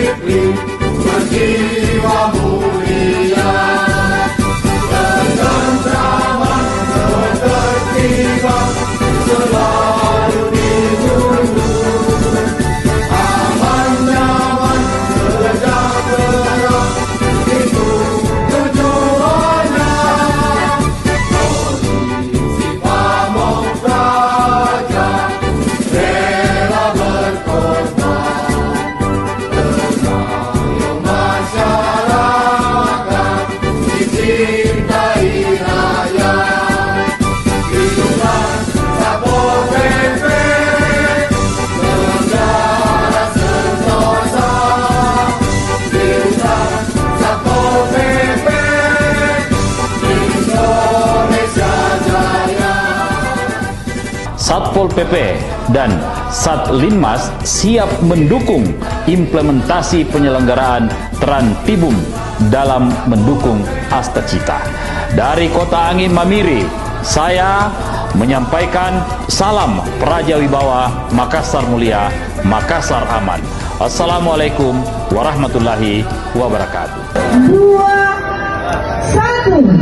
disiplin berjiwa mulia, ketentraman, ketertiban selalu dijunjung, aman nyaman sejahtera itu tujuannya. Polisi pamong praja rela berkorban, tersayu masyarakat dicintai rakyat. Hiduplah Satpol PP, negara sentosa. Hiduplah Satpol PP, Indonesia Jaya. Satpol PP dan Satlinmas siap mendukung implementasi penyelenggaraan Trantibum dalam mendukung Asta Cita. Dari Kota Angin Mamiri, saya menyampaikan salam Praja Wibawa, Makassar Mulia, Makassar Aman. Assalamualaikum warahmatullahi wabarakatuh. 2, 1.